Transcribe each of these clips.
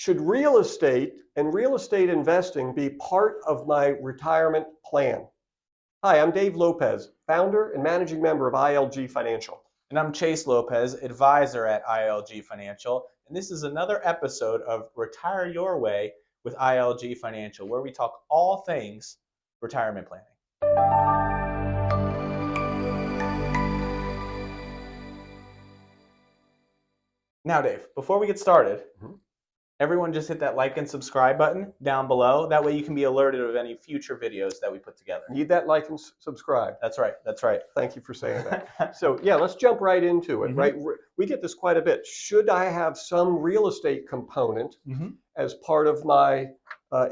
Should real estate and real estate investing be part of my retirement plan? Hi, I'm Dave Lopez, founder and managing member of ILG Financial. And I'm Chase Lopez, advisor at ILG Financial. And this is another episode of Retire Your Way with ILG Financial, where we talk all things retirement planning. Now, Dave, before we get started, everyone just hit that like and subscribe button down below. That way you can be alerted of any future videos that we put together. Need that like and subscribe. That's right. That's right. Thank you for saying that. So yeah, let's jump right into it, right? We get this quite a bit. Should I have some real estate component as part of my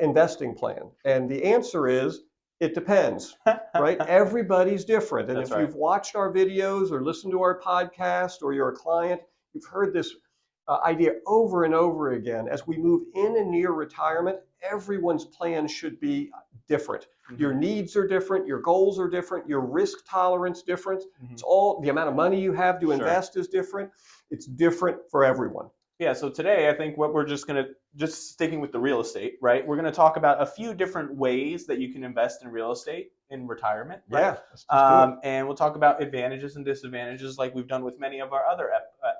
investing plan? And the answer is, it depends, right? Everybody's different. And That's if you've watched our videos or listened to our podcast or you're a client, you've heard this idea over and over again. As we move in and near retirement, everyone's plan should be different. Your needs are different, your goals are different, your risk tolerance different. It's all, the amount of money you have to invest is different. It's different for everyone. Yeah, so today I think what we're just sticking with the real estate, right? We're going to talk about a few different ways that you can invest in real estate in retirement. Right? Yeah. And we'll talk about advantages and disadvantages like we've done with many of our other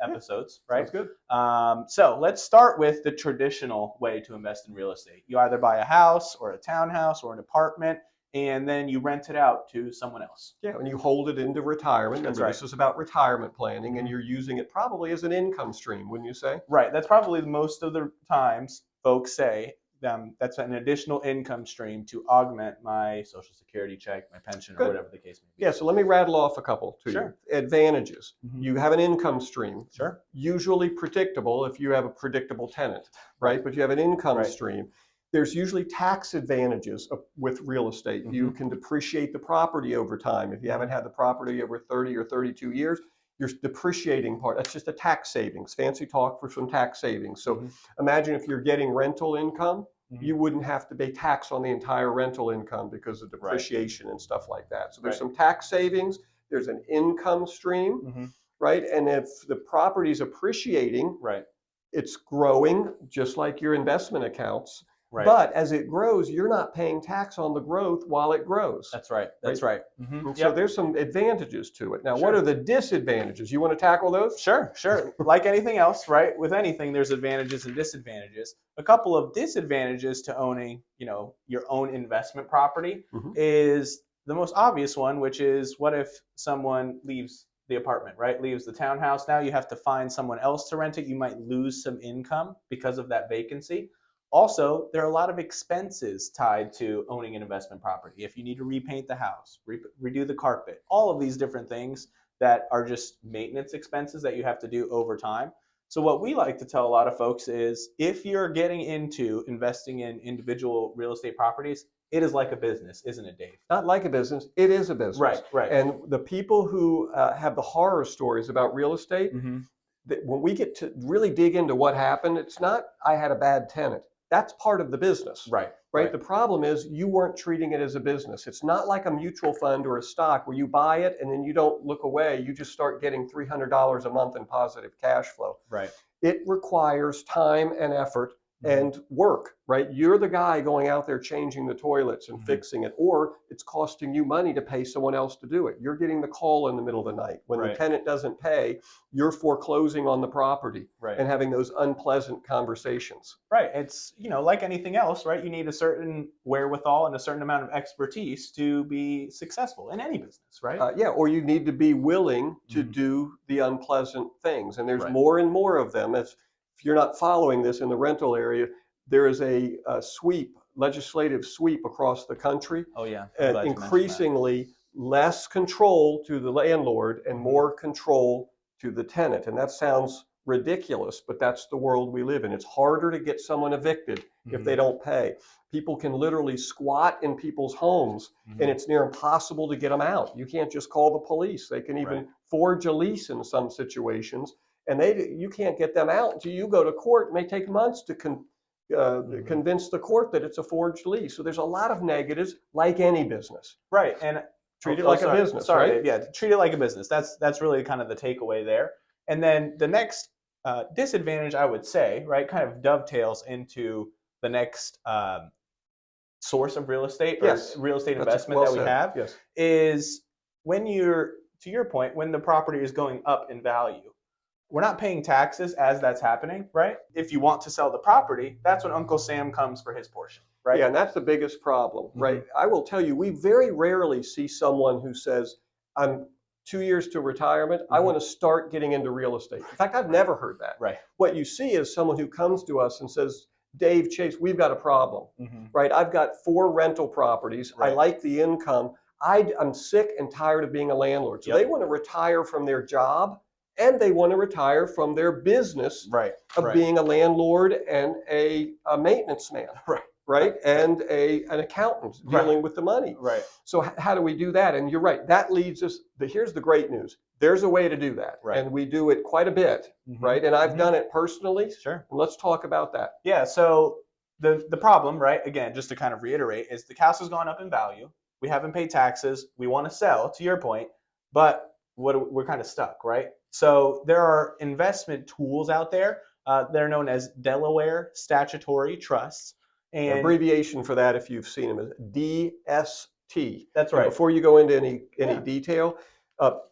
episodes, right? Sounds good. So let's start with the traditional way to invest in real estate. You either buy a house or a townhouse or an apartment, and then you rent it out to someone else. Yeah, and you hold it into retirement. That's right. This is about retirement planning, and you're using it probably as an income stream, wouldn't you say? Right. That's probably most of the times folks say that's an additional income stream to augment my Social Security check, my pension, or whatever the case may be. Yeah, so let me rattle off a couple to you. Advantages. You have an income stream. Sure. Usually predictable if you have a predictable tenant, right? But you have an income stream. There's usually tax advantages with real estate. You can depreciate the property over time. If you haven't had the property over 30 or 32 years, you're depreciating part. That's just a tax savings, fancy talk for some tax savings. So imagine if you're getting rental income, you wouldn't have to pay tax on the entire rental income because of depreciation and stuff like that. So there's some tax savings. There's an income stream, right? And if the property's appreciating, it's growing just like your investment accounts. But as it grows, you're not paying tax on the growth while it grows. That's right. That's right. So there's some advantages to it. Now, what are the disadvantages? You want to tackle those? Sure. Like anything else, right? With anything, there's advantages and disadvantages. A couple of disadvantages to owning, your own investment property is the most obvious one, which is what if someone leaves the apartment, right? Leaves the townhouse. Now you have to find someone else to rent it. You might lose some income because of that vacancy. Also, there are a lot of expenses tied to owning an investment property. If you need to repaint the house, redo the carpet, all of these different things that are just maintenance expenses that you have to do over time. So what we like to tell a lot of folks is if you're getting into investing in individual real estate properties, it is like a business, isn't it, Dave? Not like a business, it is a business. Right. And the people who have the horror stories about real estate, when we get to really dig into what happened, it's not, I had a bad tenant. That's part of the business. Right. The problem is you weren't treating it as a business. It's not like a mutual fund or a stock where you buy it and then you don't look away. You just start getting $300 a month in positive cash flow. Right. It requires time and effort and work, right? You're the guy going out there changing the toilets and fixing it, or it's costing you money to pay someone else to do it. You're getting the call in the middle of the night. When the tenant doesn't pay, you're foreclosing on the property and having those unpleasant conversations. Right. It's, like anything else, right? You need a certain wherewithal and a certain amount of expertise to be successful in any business, right? Or you need to be willing to do the unpleasant things. And there's more and more of them. If you're not following this in the rental area, there is a legislative sweep across the country. Oh, yeah. Increasingly less control to the landlord and more control to the tenant. And that sounds ridiculous, but that's the world we live in. It's harder to get someone evicted if they don't pay. People can literally squat in people's homes and it's near impossible to get them out. You can't just call the police. They can even forge a lease in some situations. And you can't get them out until you go to court. It may take months to convince the court that it's a forged lease. So there's a lot of negatives, like any business. Right, and treat it like a business. Right? Yeah, treat it like a business. That's really kind of the takeaway there. And then the next disadvantage, I would say, right, kind of dovetails into the next source of real estate or Yes. real estate That's investment well that we said. have Yes. is when you're, to your point, when the property is going up in value, we're not paying taxes as that's happening, right? If you want to sell the property, that's when Uncle Sam comes for his portion, right? Yeah, and that's the biggest problem, right? Mm-hmm. I will tell you, we very rarely see someone who says, I'm 2 years to retirement, I want to start getting into real estate. In fact, I've never heard that. Right. What you see is someone who comes to us and says, Dave, Chase, we've got a problem, Mm-hmm. right? I've got 4 rental properties. I Right. like the income. I'm sick and tired of being a landlord. So Yep. they want to retire from their job and they want to retire from their business Right. of being a landlord and a maintenance man. Right. Right, and an accountant dealing with the money. Right. So how do we do that? And you're right, that leads us, here's the great news. There's a way to do that, Right. and we do it quite a bit, right? And I've done it personally. Sure. And let's talk about that. Yeah, so the problem, right, again, just to kind of reiterate, is the house has gone up in value. We haven't paid taxes. We want to sell, to your point, but we're kind of stuck, right? So there are investment tools out there. They're known as Delaware Statutory Trusts. The And abbreviation for that, if you've seen them, is DST. that's And right. before you go into any Yeah. detail,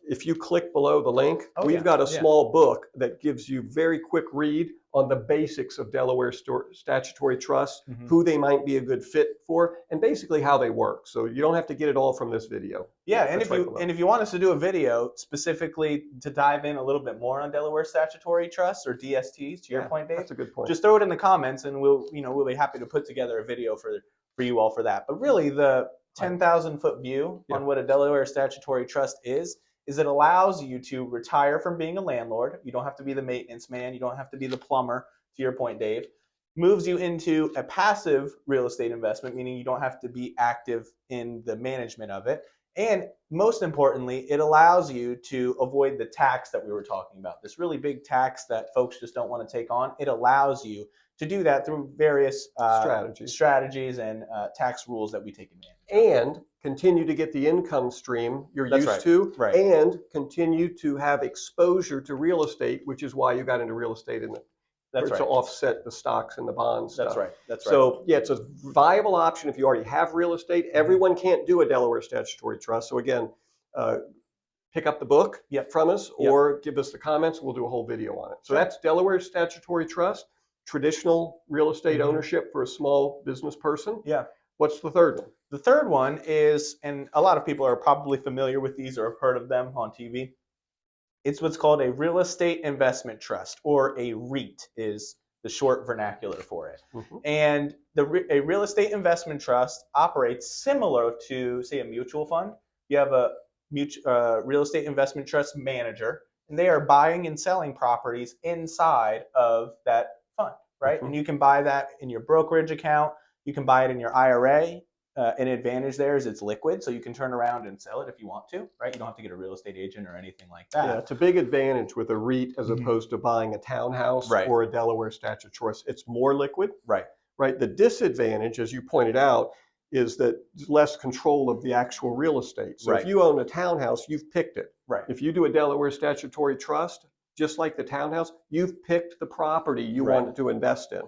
if you click below the link, Oh, we've yeah. got a Yeah. small book that gives you very quick read on the basics of Delaware statutory trusts, Mhm. who they might be a good fit for, and basically how they work. So you don't have to get it all from this video. Yeah, and That's right below. if you want us to do a video specifically to dive in a little bit more on Delaware Statutory Trusts or DSTs, to your point, Dave, That's a good point. just throw it in the comments, and we'll be happy to put together a video for you all for that. But really, the 10,000-foot view on what a Delaware Statutory Trust is it allows you to retire from being a landlord. You don't have to be the maintenance man. You don't have to be the plumber, to your point, Dave. Moves you into a passive real estate investment, meaning you don't have to be active in the management of it. And most importantly, it allows you to avoid the tax that we were talking about, this really big tax that folks just don't want to take on. It allows you to do that through various strategies and tax rules that we take advantage of. And continue to get the income stream you're That's used right. to, Right. and continue to have exposure to real estate, which is why you got into real estate That's right. to offset the stocks and the bonds That's stuff. right. That's right. So yeah, it's a viable option if you already have real estate. Everyone can't do a Delaware statutory trust. So again, pick up the book from us or give us the comments. We'll do a whole video on it. So that's Delaware Statutory Trust, traditional real estate ownership for a small business person. Yeah. What's the third one? The third one is, and a lot of people are probably familiar with these or have heard of them on TV. It's what's called a real estate investment trust, or a REIT is the short vernacular for it. And a real estate investment trust operates similar to, say, a mutual fund. You have a real estate investment trust manager, and they are buying and selling properties inside of that fund, right? And you can buy that in your brokerage account. You can buy it in your IRA. An advantage there is it's liquid, so you can turn around and sell it if you want to, right? You don't have to get a real estate agent or anything like that. Yeah, it's a big advantage with a REIT as opposed to buying a townhouse or a Delaware statutory trust. It's more liquid. Right. Right. The disadvantage, as you pointed out, is that less control of the actual real estate. So if you own a townhouse, you've picked it. Right. If you do a Delaware statutory trust, just like the townhouse, you've picked the property you want to invest in.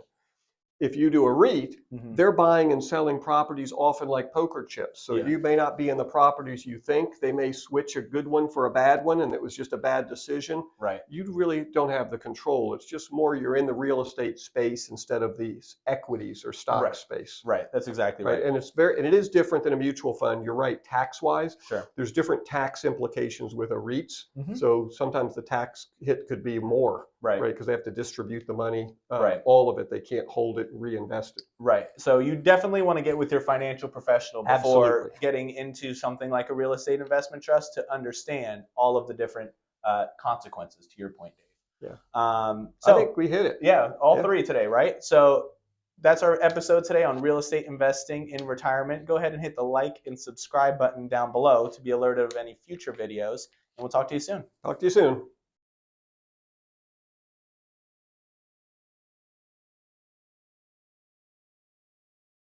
If you do a REIT, they're buying and selling properties often like poker chips. So you may not be in the properties you think. They may switch a good one for a bad one, and it was just a bad decision. Right. You really don't have the control. It's just more you're in the real estate space instead of the equities or stock space. Right. That's exactly right. And it is different than a mutual fund. You're right. Tax-wise, Sure. There's different tax implications with a REITs. So sometimes the tax hit could be more. Right, because they have to distribute the money, all of it. They can't hold it and reinvest it. Right. So you definitely want to get with your financial professional before getting into something like a real estate investment trust to understand all of the different consequences, to your point, Dave. Yeah. So I think we hit it. Yeah, all three today, right? So that's our episode today on real estate investing in retirement. Go ahead and hit the like and subscribe button down below to be alerted of any future videos. And we'll talk to you soon. Talk to you soon.